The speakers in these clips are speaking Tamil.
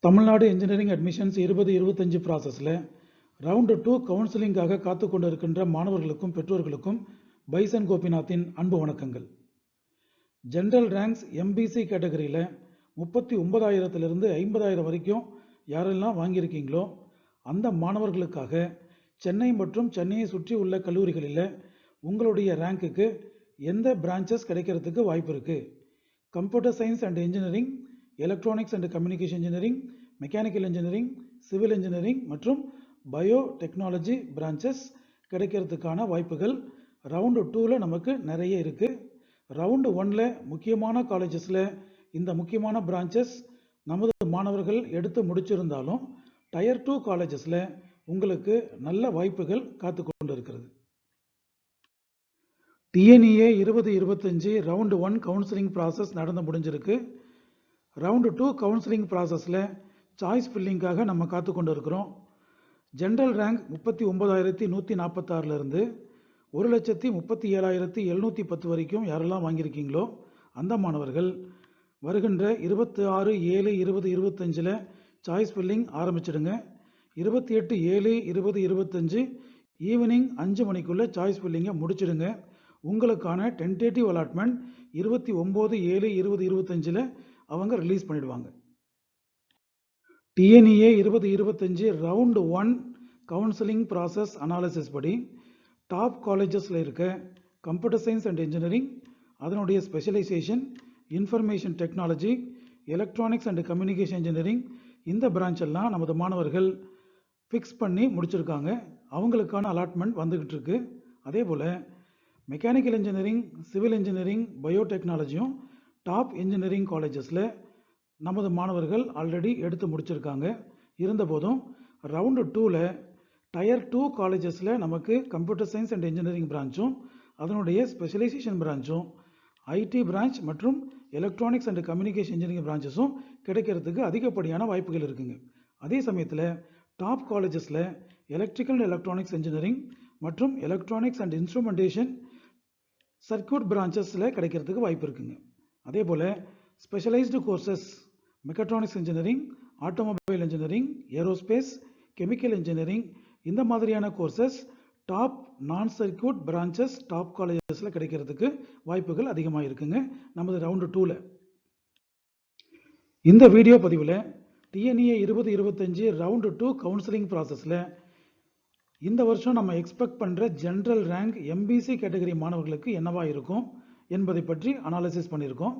தமிழ்நாடு இன்ஜினியரிங் அட்மிஷன்ஸ் 2025 ப்ராசஸில் ரவுண்டு 2 கவுன்சிலிங்காக காத்து கொண்டிருக்கின்ற மாணவர்களுக்கும் பெற்றோர்களுக்கும் பைசன் கோபிநாத்தின் அன்பு வணக்கங்கள். ஜென்ரல் ரேங்க்ஸ் எம்பிசி கேட்டகரியில் 39,000 50,000 வரைக்கும் யாரெல்லாம் வாங்கியிருக்கீங்களோ அந்த மாணவர்களுக்காக சென்னை மற்றும் சென்னையை சுற்றி உள்ள கல்லூரிகளில் உங்களுடைய ரேங்க்குக்கு எந்த பிரான்ச்சஸ் கிடைக்கிறதுக்கு வாய்ப்பு இருக்குது. Computer science and engineering, electronics and communication engineering, mechanical engineering, civil engineering மற்றும் பயோ டெக்னாலஜி பிரான்ச்சஸ் கிடைக்கிறதுக்கான வாய்ப்புகள் ரவுண்டு 2ல் நமக்கு நிறைய இருக்குது. ரவுண்டு 1ல் முக்கியமான காலேஜஸில் இந்த முக்கியமான பிரான்ச்சஸ் நமது மாணவர்கள் எடுத்து முடிச்சிருந்தாலும் டயர் 2 காலேஜஸில் உங்களுக்கு நல்ல வாய்ப்புகள் காத்து கொண்டு இருக்கிறது. டிஎன்இஏ 2025 ரவுண்டு 1 கவுன்சிலிங் ப்ராசஸ் நடந்து முடிஞ்சிருக்கு. ரவுண்டு 2 கவுன்சிலிங் ப்ராசஸில் சாய்ஸ் ஃபில்லிங்காக நம்ம காத்து கொண்டு இருக்கிறோம். ஜென்ரல் ரேங்க் 39,146 1,37,710 வரைக்கும் யாரெல்லாம் வாங்கியிருக்கீங்களோ அந்த மாணவர்கள் வருகின்ற 26/7/2025 சாய்ஸ் ஃபில்லிங் ஆரம்பிச்சிடுங்க. 28/7/2025 ஈவினிங் 5 மணிக்குள்ளே சாய்ஸ் ஃபில்லிங்கை முடிச்சிடுங்க. உங்களுக்கான டென்டேட்டிவ் அலாட்மெண்ட் 29/7/2025 அவங்க ரிலீஸ் பண்ணிடுவாங்க. TNEA 2025 round 1 counselling process analysis படி டாப் காலேஜஸில் இருக்க கம்ப்யூட்டர் சயின்ஸ் அண்ட் இன்ஜினியரிங், அதனுடைய specialisation information technology, electronics and communication engineering, இந்த பிரான்ச் எல்லாம் நமது மாணவர்கள் ஃபிக்ஸ் பண்ணி முடிச்சிருக்காங்க. அவங்களுக்கான அலாட்மெண்ட் வந்துக்கிட்டு இருக்கு. அதே போல் மெக்கானிக்கல் இன்ஜினியரிங், சிவில் இன்ஜினியரிங், பயோடெக்னாலஜியும் டாப் இன்ஜினியரிங் காலேஜஸில் நமது மாணவர்கள் ஆல்ரெடி எடுத்து முடிச்சிருக்காங்க. இருந்தபோதும் ரவுண்டு 2ல் டயர் 2 காலேஜஸில் நமக்கு கம்ப்யூட்டர் சயின்ஸ் அண்ட் இன்ஜினியரிங் பிரான்ச்சும் அதனுடைய ஸ்பெஷலைசேஷன் பிரான்ச்சும் ஐடி பிரான்ச் மற்றும் எலக்ட்ரானிக்ஸ் அண்ட் கம்யூனிகேஷன் இன்ஜினியரிங் பிரான்ச்சஸும் கிடைக்கிறதுக்கு அதிகப்படியான வாய்ப்புகள் இருக்குங்க. அதே சமயத்தில் டாப் காலேஜஸில் எலக்ட்ரிக்கல் அண்ட் எலக்ட்ரானிக்ஸ் இன்ஜினியரிங் மற்றும் எலக்ட்ரானிக்ஸ் அண்ட் இன்ஸ்ட்ருமெண்டேஷன் சர்க்யூட் பிரான்ச்சஸில் கிடைக்கிறதுக்கு வாய்ப்பு இருக்குங்க. அதே போல் specialised courses mechatronics engineering, automobile engineering, aerospace, chemical engineering, இந்த மாதிரியான courses top non circuit branches top காலேஜஸில் கிடைக்கிறதுக்கு வாய்ப்புகள் அதிகமாக இருக்குங்க நமது ரவுண்டு 2ல். இந்த வீடியோ பதிவில் டிஎன்இஏ 2025 ரவுண்டு 2 கவுன்சிலிங் ப்ராசஸில் இந்த வருஷம் நம்ம எக்ஸ்பெக்ட் பண்ணுற ஜென்ரல் ரேங்க் எம்பிசி கேட்டகரி மாணவர்களுக்கு என்னவா இருக்கும் என்பதை பற்றி அனாலிசிஸ் பண்ணியிருக்கோம்.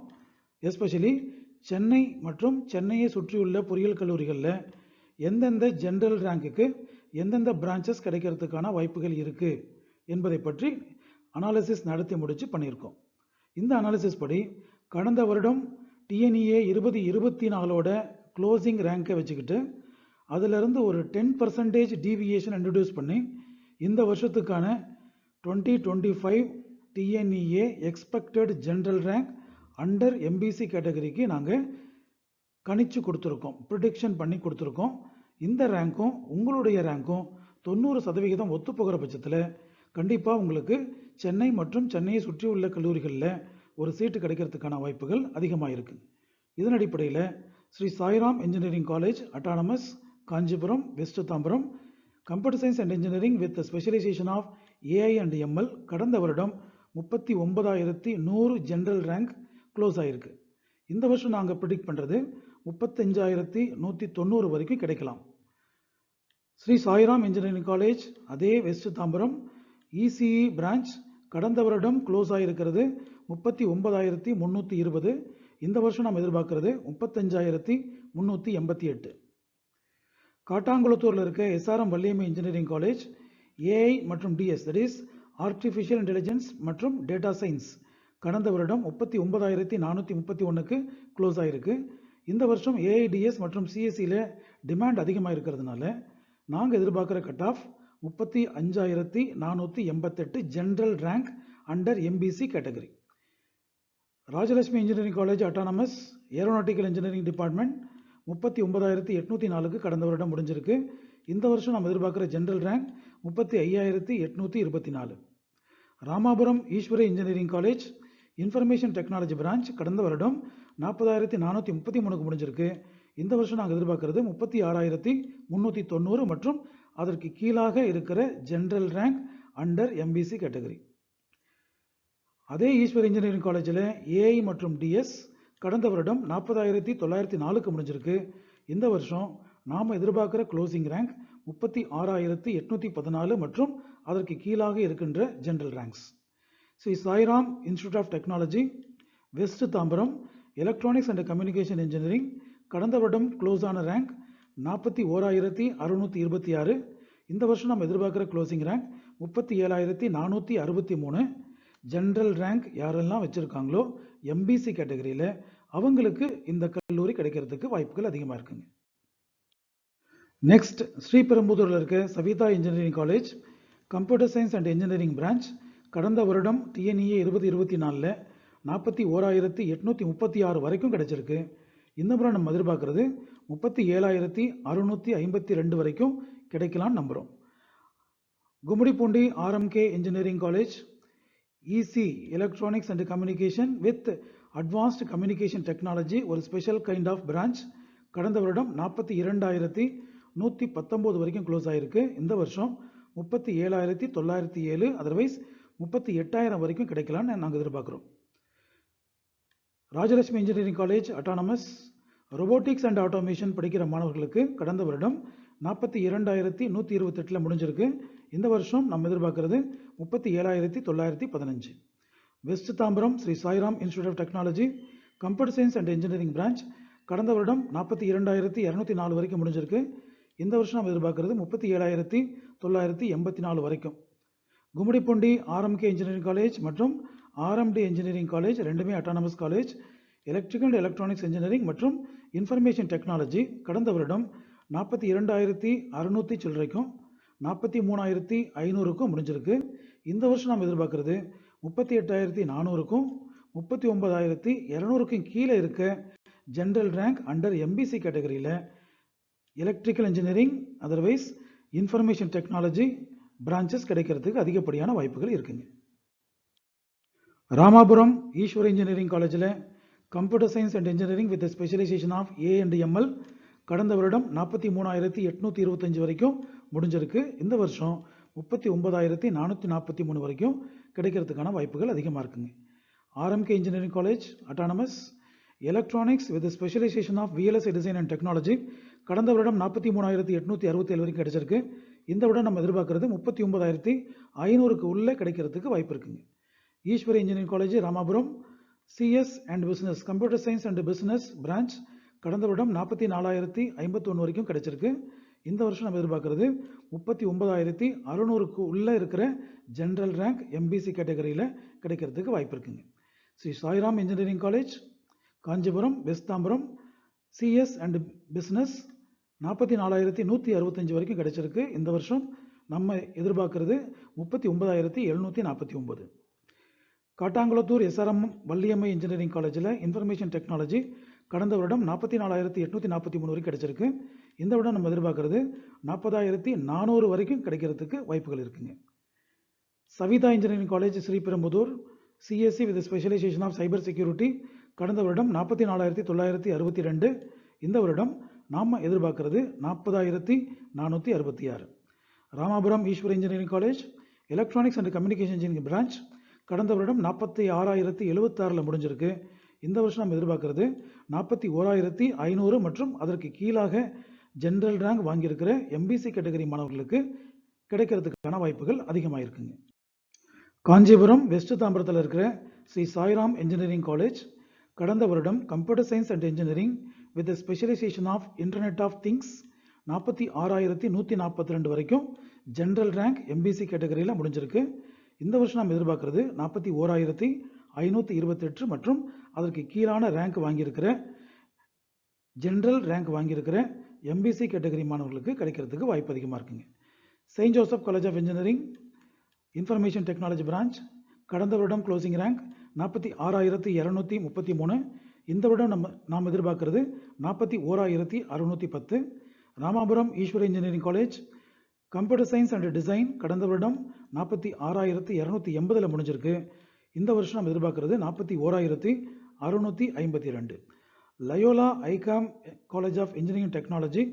எஸ்பெஷலி சென்னை மற்றும் சென்னையை சுற்றியுள்ள பொறியியல் கல்லூரிகளில் எந்தெந்த ஜென்ரல் ரேங்க்குக்கு எந்தெந்த பிரான்ச்சஸ் கிடைக்கிறதுக்கான வாய்ப்புகள் இருக்குது என்பதை பற்றி அனாலிசிஸ் நடத்தி முடித்து பண்ணியிருக்கோம். இந்த அனாலிசிஸ் படி கடந்த வருடம் டிஎன்இஏ 2024 க்ளோசிங் ரேங்கை வச்சுக்கிட்டு அதிலிருந்து ஒரு 10% டீவியேஷன் இன்ட்ரடியூஸ் பண்ணி இந்த வருஷத்துக்கான 2025 TNEA expected general rank under MBC கேட்டகரிக்கு நாங்கள் கணிச்சு கொடுத்துருக்கோம், ப்ரிடிக்ஷன் பண்ணி கொடுத்துருக்கோம். இந்த ரேங்க்கும் உங்களுடைய ரேங்க்கும் 90% ஒத்துப்போகிற பட்சத்தில் கண்டிப்பாக உங்களுக்கு சென்னை மற்றும் சென்னையை சுற்றி உள்ள கல்லூரிகளில் ஒரு சீட்டு கிடைக்கிறதுக்கான வாய்ப்புகள் அதிகமாக இருக்குது. இதன் அடிப்படையில் Sri Sairam engineering college autonomous, Kanchipuram, west Tambaram, computer science and engineering with specialisation of AI and ML கடந்த வருடம் 39,100 ஜென்ரல் ரேங்க் க்ளோஸ் ஆகிருக்கு. இந்த வருஷம் நாங்கள் ப்ரிடிக்ட் பண்ணுறது 35,190 வரைக்கும் கிடைக்கலாம். ஸ்ரீ சாய்ராம் இன்ஜினியரிங் காலேஜ் அதே வெஸ்ட் தாம்பரம் இசிஇ பிரான்ச் கடந்த வருடம் க்ளோஸ் ஆகிருக்கிறது 39,320. இந்த வருஷம் நாம் எதிர்பார்க்கறது 35,388. காட்டாங்குளத்தூரில் இருக்க SRM Valliammai engineering college AI மற்றும் DS, that is artificial intelligence மற்றும் டேட்டா சயின்ஸ் கடந்த வருடம் 39,431க்கு க்ளோஸ் ஆகிருக்கு. இந்த வருஷம் ஏஐடிஎஸ் மற்றும் சிஎஸ்சியில் டிமாண்ட் அதிகமாக இருக்கிறதுனால நாங்கள் எதிர்பார்க்குற cut off 35,488 general rank under MBC category. Rajalakshmi engineering college autonomous aeronautical engineering department 39,804க்கு கடந்த வருடம் முடிஞ்சிருக்கு. இந்த வருஷம் நம்ம எதிர்பார்க்குற general rank 35,824. Ramapuram Easwari engineering college information technology branch கடந்த வருடம் 40,433க்கு முடிஞ்சிருக்கு. இந்த வருஷம் நாங்கள் எதிர்பார்க்கறது 36,390 மற்றும் அதற்கு கீழாக இருக்கிற general rank under MBC category. அதே ஈஸ்வர் இன்ஜினியரிங் காலேஜில் ஏஐ மற்றும் டிஎஸ் கடந்த வருடம் 40,904க்கு முடிஞ்சிருக்கு. இந்த வருஷம் நாம் எதிர்பார்க்குற க்ளோசிங் ரேங்க் 36,814 மற்றும் அதற்கு கீழாக இருக்கின்ற general ranks. Sri Sairam institute of technology west Tambaram electronics and communication engineering கடந்த வருடம் க்ளோஸ் ஆன ரேங்க் 41,626. இந்த வருஷம் நம்ம எதிர்பார்க்குற க்ளோசிங் ரேங்க் 37,463. ஜென்ரல் ரேங்க் யாரெல்லாம் வச்சுருக்காங்களோ எம்பிசி கேட்டகரியில் அவங்களுக்கு இந்த கல்லூரி கிடைக்கிறதுக்கு வாய்ப்புகள் அதிகமாக இருக்குங்க. நெக்ஸ்ட் ஸ்ரீபெரும்புதூரில் இருக்க Saveetha engineering college computer science and engineering branch கடந்த வருடம் டிஎன்இஏ 2024 41,836 வரைக்கும் கிடைச்சிருக்கு. இந்த முறை நம்ம எதிர்பார்க்கறது 37,652 வரைக்கும் கிடைக்கலாம்னு நம்புகிறோம். Gummidipoondi RMK engineering college EC electronics and communication with advanced communication technology ஒரு ஸ்பெஷல் கைண்ட் ஆஃப் பிரான்ச் கடந்த வருடம் 42,119 வரைக்கும் க்ளோஸ் ஆகிருக்கு. இந்த வருஷம் 37,907 அதர்வைஸ் 38,000 வரைக்கும் கிடைக்கலான்னு நாங்கள் எதிர்பார்க்குறோம். Rajalakshmi engineering college autonomous robotics and automation படிக்கிற மாணவர்களுக்கு கடந்த வருடம் 42,128 முடிஞ்சிருக்கு. இந்த வருஷம் நம்ம எதிர்பார்க்கறது 37,915. West Tambaram Sri Sairam institute of technology computer science and engineering branch கடந்த வருடம் 42,204 வரைக்கும் முடிஞ்சிருக்கு. இந்த வருஷம் நம்ம எதிர்பார்க்கறது 37,984 வரைக்கும். கும்மிடிப்பூண்டி ஆர்எம்கே இன்ஜினியரிங் காலேஜ் மற்றும் ஆர்எம்டி இன்ஜினியரிங் காலேஜ் ரெண்டுமே autonomous college electrical and electronics engineering மற்றும் இன்ஃபர்மேஷன் டெக்னாலஜி கடந்த வருடம் 42,600 சில்லறைக்கும் 43,500க்கும் முடிஞ்சிருக்கு. இந்த வருஷம் நாம் எதிர்பார்க்கறது 38,400க்கும் 39,200க்கும் கீழே இருக்க ஜென்ரல் ரேங்க் அண்டர் எம்பிசி கேட்டகரியில் electrical engineering otherwise information technology branches கிடைக்கிறதுக்கு அதிகப்படியான வாய்ப்புகள் இருக்குங்க. ராமாபுரம் ஈஸ்வர் இன்ஜினியரிங் காலேஜில் computer science and engineering with specialisation of A and ML கடந்த வருடம் 43,825 வரைக்கும் முடிஞ்சிருக்கு. இந்த வருஷம் 39,443 வரைக்கும் கிடைக்கிறதுக்கான வாய்ப்புகள் அதிகமாக இருக்குங்க. RMK engineering college autonomous electronics with specialisation of VLSI design and technology கடந்த வருடம் 43,867 வரைக்கும் கிடைச்சிருக்கு. இந்த வருடம் நம்ம எதிர்பார்க்கறது 39,500க்கு உள்ளே கிடைக்கிறதுக்கு வாய்ப்பு இருக்குங்க. Eswari engineering college Ramapuram CS and business computer science and business branch கடந்த வருடம் 44,051 வரைக்கும் கிடைச்சிருக்கு. இந்த வருஷம் நம்ம எதிர்பார்க்கறது 39,600க்கு உள்ளே இருக்கிற ஜென்ரல் ரேங்க் எம்பிசி கேட்டகரியில் கிடைக்கிறதுக்கு வாய்ப்பு இருக்குங்க. Sri Sairam engineering college Kanchipuram west Tambaram CS and business 44,165 வரைக்கும் கிடைச்சிருக்கு. இந்த வருஷம் நம்ம எதிர்பார்க்கறது 39,749. காட்டாங்குளத்தூர் எஸ்ஆர்எம் வள்ளியம்மை இன்ஜினியரிங் காலேஜில் இன்ஃபர்மேஷன் டெக்னாலஜி கடந்த வருடம் 44,843 வரைக்கும் கிடைச்சிருக்கு. இந்த வருடம் நம்ம எதிர்பார்க்கறது 40,400 வரைக்கும் கிடைக்கிறதுக்கு வாய்ப்புகள் இருக்குங்க. Saveetha engineering college Sriperumbudur CSE with specialisation of cyber security கடந்த வருடம் 44,962. இந்த வருடம் நாம் எதிர்பார்க்கறது 40,466. Ramapuram Ishwar engineering college electronics and communication engineering branch கடந்த வருடம் 46,076 முடிஞ்சிருக்கு. இந்த வருஷம் நம்ம எதிர்பார்க்கறது 41,500 மற்றும் அதற்கு கீழாக ஜென்ரல் ரேங்க் வாங்கியிருக்கிற எம்பிசி கேட்டகரி மாணவர்களுக்கு கிடைக்கிறதுக்கான வாய்ப்புகள் அதிகமாக இருக்குங்க. காஞ்சிபுரம் வெஸ்ட் தாம்பரத்தில் இருக்கிற ஸ்ரீ சாய்ராம் இன்ஜினியரிங் காலேஜ் கடந்த வருடம் computer science and engineering with specialisation of internet of things 46,142 வரைக்கும் ஜென்ரல் ரேங்க் எம்பிசி கேட்டகரியில் முடிஞ்சிருக்கு. இந்த வருஷம் நாம் எதிர்பார்க்கறது 41,528 மற்றும் அதற்கு கீழான ரேங்க் வாங்கியிருக்கிற ஜென்ரல் ரேங்க் வாங்கியிருக்கிற எம்பிசி கேட்டகரி மாணவர்களுக்கு கிடைக்கிறதுக்கு வாய்ப்பு அதிகமாக இருக்குங்க. Saint Joseph college of engineering information technology branch கடந்த வருடம் க்ளோசிங் ரேங்க் 46,233. இந்த வருடம் நாம் எதிர்பார்க்கறது 41,610. Ramapuram Easwari engineering college computer science and design கடந்த வருடம் 46,280 முடிஞ்சிருக்கு. இந்த வருஷம் நம்ம எதிர்பார்க்கறது 41,652. Loyola ICAM college of engineering technology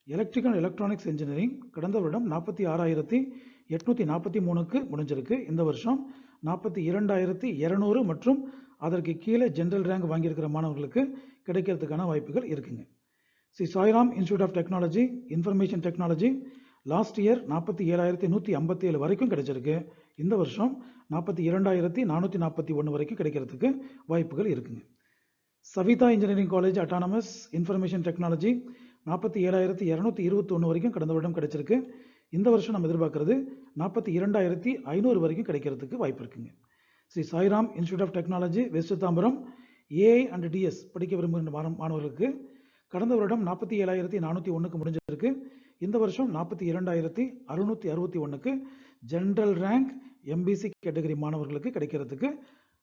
electrical and electronics engineering கடந்த வருடம் 46,843க்கு முடிஞ்சிருக்கு. இந்த வருஷம் 42,200 மற்றும் அதற்கு கீழே ஜென்ரல் ரேங்க் வாங்கியிருக்கிற மாணவர்களுக்கு கிடைக்கிறதுக்கான வாய்ப்புகள் இருக்குங்க. Sri Sairam institute of technology information technology last year 47,157 வரைக்கும் கிடைச்சிருக்கு. இந்த வருஷம் 42,441 வரைக்கும் கிடைக்கிறதுக்கு வாய்ப்புகள் இருக்குங்க. Saveetha engineering college autonomous information technology 47,221 வரைக்கும் கடந்த வருடம் கிடைச்சிருக்கு. இந்த வருஷம் நம்ம எதிர்பார்க்கறது 42,500 வரைக்கும் கிடைக்கிறதுக்கு வாய்ப்பு இருக்குங்க. Sri Sairam institute of technology west Tambaram AI and DS படிக்க விரும்புகின்ற மாணவர்களுக்கு கடந்த வருடம் 47,401க்கு முடிஞ்சிருக்கு. இந்த வருஷம் 42,661க்கு ஜென்ரல் ரேங்க் எம்பிசி கேட்டகரி மாணவர்களுக்கு கிடைக்கிறதுக்கு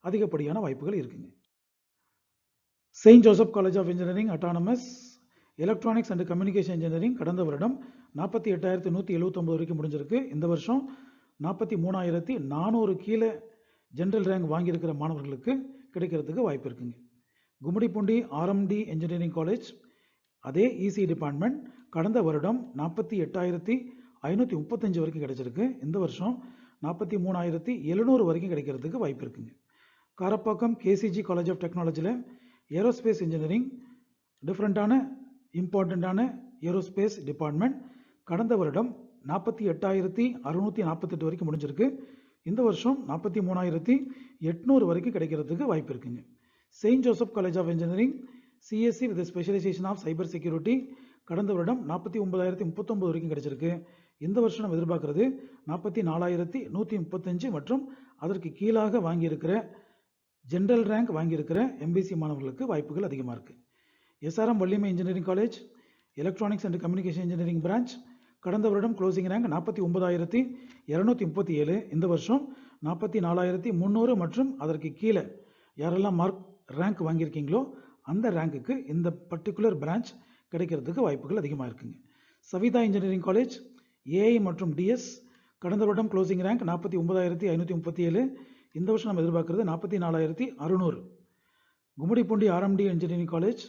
அதிகப்படியான வாய்ப்புகள் இருக்குங்க. Saint Joseph college of engineering autonomous electronics and communication engineering கடந்த வருடம் 48,179 வரைக்கும் முடிஞ்சிருக்கு. இந்த வருஷம் 43,400 கீழே ஜென்ரல் ரேங்க் வாங்கியிருக்கிற மாணவர்களுக்கு கிடைக்கிறதுக்கு வாய்ப்பு இருக்குங்க. கும்மிடிப்பூண்டி ஆர்எம்டி இன்ஜினியரிங் காலேஜ் அதே இசி டிபார்ட்மெண்ட் கடந்த வருடம் 48,535 வரைக்கும் கிடைச்சிருக்கு. இந்த வருஷம் 43,700 வரைக்கும் கிடைக்கிறதுக்கு வாய்ப்பு இருக்குங்க. காரப்பாக்கம் கேசிஜி காலேஜ் ஆஃப் டெக்னாலஜியில் ஏரோஸ்பேஸ் இன்ஜினியரிங் டிஃப்ரெண்ட்டான இம்பார்ட்டண்ட்டான ஏரோஸ்பேஸ் டிபார்ட்மெண்ட் கடந்த வருடம் 48,648 வரைக்கும் முடிஞ்சிருக்கு. இந்த வருஷம் 43,800 வரைக்கும் கிடைக்கிறதுக்கு வாய்ப்பு இருக்குங்க. Saint Joseph college of engineering CSE with specialisation of cyber security கடந்த வருடம் 49,039 வரைக்கும் கிடைச்சிருக்கு. இந்த வருஷம் நம்ம எதிர்பார்க்கறது 44,135 மற்றும் அதற்கு கீழாக வாங்கியிருக்கிற ஜென்ரல் ரேங்க் வாங்கியிருக்கிற எம்பிசி மாணவர்களுக்கு வாய்ப்புகள் அதிகமாக இருக்குது. SRM Valliammai engineering college electronics and communication engineering branch கடந்த வருடம் க்ளோசிங் ரேங்க் 49,237. இந்த வருஷம் 44,300 மற்றும் அதற்கு கீழே யாரெல்லாம் மார்க் ரேங்க் வாங்கியிருக்கீங்களோ அந்த ரேங்க்குக்கு இந்த பர்டிகுலர் பிரான்ச் கிடைக்கிறதுக்கு வாய்ப்புகள் அதிகமாக இருக்குங்க. சவிதா இன்ஜினியரிங் காலேஜ் ஏஐ மற்றும் டிஎஸ் கடந்த வருடம் க்ளோசிங் ரேங்க் 49,537. இந்த வருஷம் நம்ம எதிர்பார்க்கறது 44,600. Gummidipoondi RMD engineering college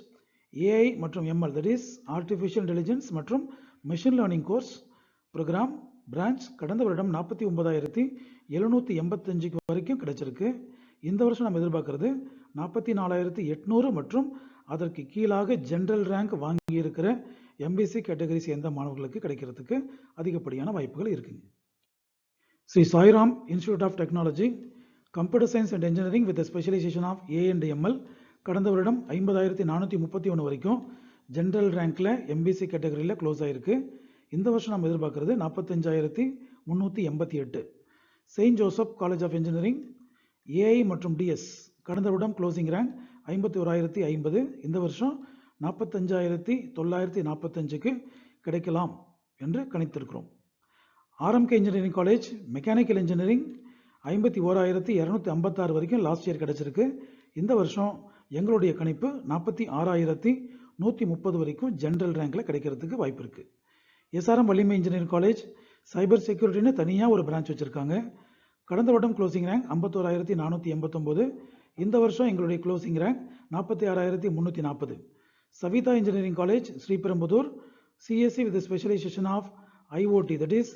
AI மற்றும் ML that is artificial intelligence மற்றும் machine learning course programme branch கடந்த வருடம் 49,785 வரைக்கும் கிடைச்சிருக்கு. இந்த வருஷம் நம்ம எதிர்பார்க்கறது 44,800 மற்றும் அதற்கு கீழாக ஜென்ரல் ரேங்க் வாங்கி இருக்கிற எம்பிசி கேட்டகரி சேர்ந்த மாணவர்களுக்கு கிடைக்கிறதுக்கு அதிகப்படியான வாய்ப்புகள் இருக்குங்க. Sri Sairam institute of technology computer science and engineering with specialisation of A and ML கடந்த வருடம் 50,431 வரைக்கும் ஜென்ரல் ரேங்க்ல எம்பிசி கேட்டகரியில் க்ளோஸ் ஆயிருக்கு. இந்த வருஷம் நம்ம எதிர்பார்க்கறது 45,388. Saint Joseph college of engineering AI மற்றும் டிஎஸ் கடந்த வருடம் க்ளோசிங் ரேங்க் 51,050. இந்த வருஷம் 45,945க்கு கிடைக்கலாம் என்று கணித்திருக்கிறோம். RMK engineering college mechanical engineering 51,256 வரைக்கும் லாஸ்ட் இயர் கிடைச்சிருக்கு. இந்த வருஷம் எங்களுடைய கணிப்பு 46,130 வரைக்கும் ஜென்ரல் ரேங்க்ல கிடைக்கிறதுக்கு வாய்ப்பு இருக்கு. எஸ்ஆர்எம் வள்ளிமை இன்ஜினியரிங் காலேஜ் சைபர் செக்யூரிட்டின்னு தனியாக ஒரு பிரான்ச் வச்சிருக்காங்க. கடந்த வருடம் க்ளோசிங் ரேங்க் 51,489. இந்த வருஷம் எங்களுடைய closing rank 46,340. Saveetha engineering college Sriperumbudur CSE with specialisation of IOT that is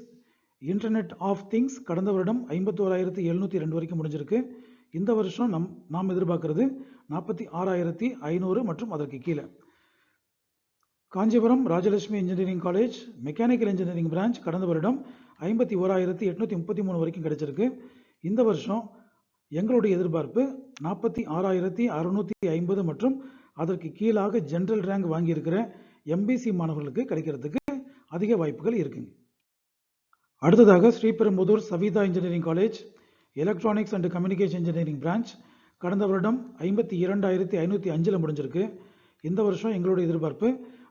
internet of things கடந்த வருடம் 51,702 வரைக்கும் முடிஞ்சிருக்கு. இந்த வருஷம் நாம் எதிர்பார்க்கறது 46,500 மற்றும் அதற்கு கீழே. Kanchipuram Rajalakshmi engineering college mechanical engineering branch கடந்த வருடம் 51,833 வரைக்கும் கிடைச்சிருக்கு. இந்த வருஷம் எங்களுடைய எதிர்பார்ப்பு 46,650 மற்றும் அதற்கு கீழாக ஜென்ரல் ரேங்க் வாங்கியிருக்கிற எம்பிசி மாணவர்களுக்கு கிடைக்கிறதுக்கு அதிக வாய்ப்புகள் இருக்குங்க. அடுத்ததாக Sriperumbudur Saveetha engineering college electronics and communication engineering branch கடந்த வருடம் 52,505 முடிஞ்சிருக்கு. இந்த வருஷம் எங்களுடைய எதிர்பார்ப்பு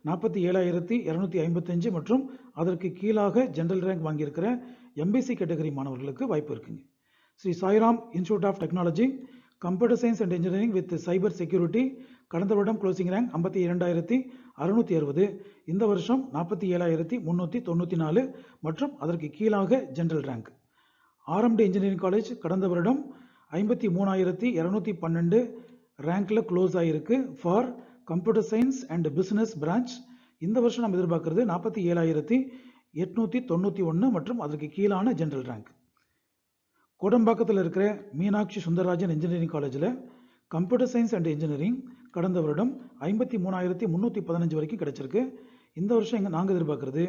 47,255 மற்றும் அதற்கு கீழாக ஜென்ரல் ரேங்க் வாங்கியிருக்கிற எம்பிசி கேட்டகரி மாணவர்களுக்கு வாய்ப்பு இருக்குங்க. Sri Sairam institute of technology computer science and engineering with cyber security கடந்த வருடம் க்ளோசிங் ரேங்க் 52,660. இந்த வருஷம் 47,394 மற்றும் அதற்கு கீழாக general rank. RMT engineering college கடந்த வருடம் 53,212 ரேங்க்ல க்ளோஸ் ஆகிருக்கு for computer science and business branch இந்த வருஷம் நம்ம எதிர்பார்க்கறது 47,891 மற்றும் அதற்கு கீழான ஜெனரல் ரேங்க். கோடம்பாக்கத்தில் இருக்கிற மீனாட்சி சுந்தரராஜன் இன்ஜினியரிங் காலேஜில் கம்ப்யூட்டர் சயின்ஸ் அண்ட் இன்ஜினியரிங் கடந்த வருடம் 53,315 வரைக்கும் கிடைச்சிருக்கு. இந்த வருஷம் நாங்கள் எதிர்பார்க்கறது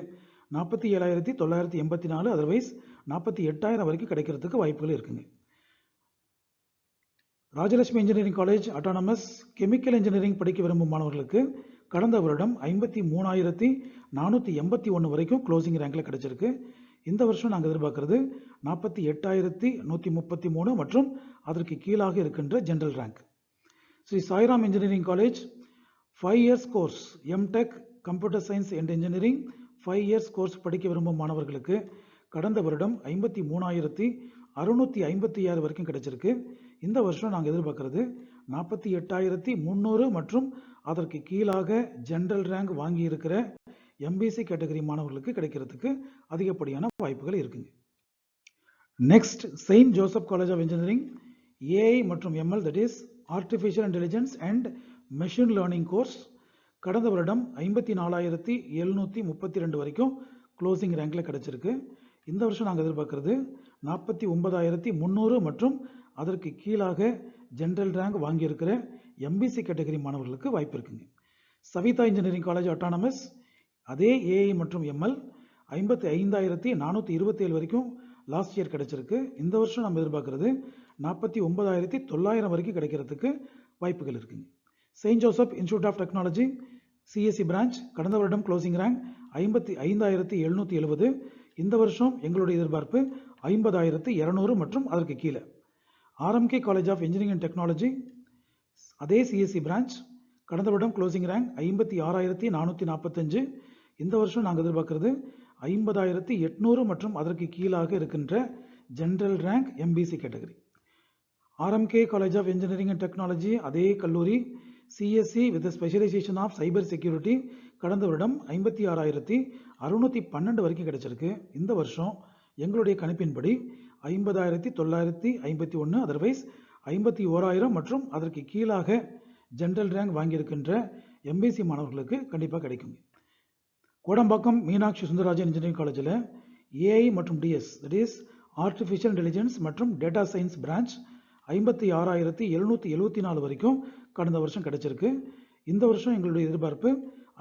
47,984, அதர்வைஸ் 48,000 வரைக்கும் கிடைக்கிறதுக்கு வாய்ப்புகள் இருக்குங்க. Rajalakshmi engineering college autonomous chemical engineering படிக்க விரும்பும் மாணவர்களுக்கு கடந்த வருடம் 53,481 வரைக்கும் க்ளோசிங் ரேங்க்ல கிடைச்சிருக்கு. இந்த வருஷம் நாங்கள் எதிர்பார்க்கறது 48,133 மற்றும் அதற்கு கீழாக இருக்கின்ற general rank. Sri Sairam engineering college 5 years course MTech computer science and engineering 5 years course படிக்க விரும்பும் மாணவர்களுக்கு கடந்த வருடம் 53,656 வரைக்கும் கிடைச்சிருக்கு. இந்த வருஷம் நாங்கள் எதிர்பார்க்கறது 48,300 மற்றும் அதற்கு கீழாக ஜெனரல் ரேங்க் வாங்கி இருக்கிற எம்பிசி கேட்டகரி மாணவர்களுக்கு கிடைக்கிறதுக்கு அதிகப்படியான வாய்ப்புகள் இருக்குங்க. Next Saint Joseph college of engineering AI மற்றும் ML, that is artificial intelligence and machine learning course கடந்த வருடம் 54,732 வரைக்கும் க்ளோசிங் ரேங்க்ல கிடைச்சிருக்கு. இந்த வருஷம் நாங்கள் எதிர்பார்க்கறது 49,300 மற்றும் அதற்கு கீழாக ஜெனரல் ரேங்க் வாங்கியிருக்கிற எம்பிசி கேட்டகரி மாணவர்களுக்கு வாய்ப்பு இருக்குங்க. சவிதா இன்ஜினியரிங் காலேஜ் அட்டானமஸ் அதே ஏஐ மற்றும் எம்எல் 55,427 வரைக்கும் லாஸ்ட் இயர் கிடைச்சிருக்கு. இந்த வருஷம் நம்ம எதிர்பார்க்கறது 49,900 வரைக்கும் கிடைக்கிறதுக்கு வாய்ப்புகள் இருக்குங்க. Saint Joseph institute of technology CSE branch கடந்த வருடம் க்ளோசிங் ரேங்க் 55,770. இந்த வருஷம் எங்களுடைய எதிர்பார்ப்பு 50,200 மற்றும் அதற்கு கீழே. RMK college of engineering and technology அதே சிஎஸ்சி பிரான்ச் கடந்த வருடம் க்ளோசிங் ரேங்க் 56,445. இந்த வருஷம் நாங்கள் எதிர்பார்க்கறது 50,800 மற்றும் அதற்கு கீழாக இருக்கின்ற general rank MBC category. RMK college of engineering and technology அதே கல்லூரி CSC with specialisation of cyber security கடந்த வருடம் 56,612 வரைக்கும் கிடைச்சிருக்கு. இந்த வருஷம் எங்களுடைய கணிப்பின்படி 50,951, அதர்வைஸ் 51,000 மற்றும் அதற்கு கீழாக ஜெனரல் ரேங்க் வாங்கியிருக்கின்ற எம்பிசி மாணவர்களுக்கு கண்டிப்பாக கிடைக்கும். கோடம்பாக்கம் மீனாட்சி சுந்தரராஜன் இன்ஜினியரிங் காலேஜில் ஏஐ மற்றும் DS, that is artificial intelligence மற்றும் டேட்டா சயின்ஸ் பிரான்ச் 56,774 வரைக்கும் கடந்த வருஷம் கிடைச்சிருக்கு. இந்த வருஷம் எங்களுடைய எதிர்பார்ப்பு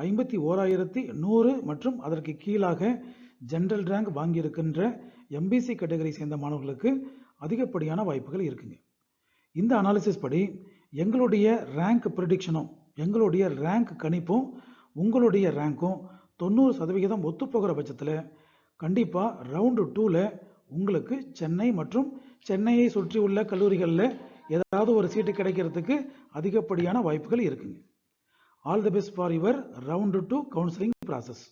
51,100 மற்றும் அதற்கு கீழாக ஜெனரல் ரேங்க் வாங்கியிருக்கின்ற எம்பிசி கேட்டகரி சேர்ந்த மாணவர்களுக்கு அதிகப்படியான வாய்ப்புகள் இருக்குங்க. இந்த அனாலிசிஸ் படி எங்களுடைய ரேங்க் ப்ரெடிக்ஷனும் எங்களுடைய ரேங்க் கணிப்பும் உங்களுடைய ரேங்க்கும் 90% ஒத்துப்போகிற பட்சத்தில் கண்டிப்பாக ரவுண்டு 2ல உங்களுக்கு சென்னை மற்றும் சென்னையை சுற்றி உள்ள கல்லூரிகளில் ஏதாவது ஒரு சீட்டு கிடைக்கிறதுக்கு அதிகப்படியான வாய்ப்புகள் இருக்குங்க. All the best for your round 2 counselling process.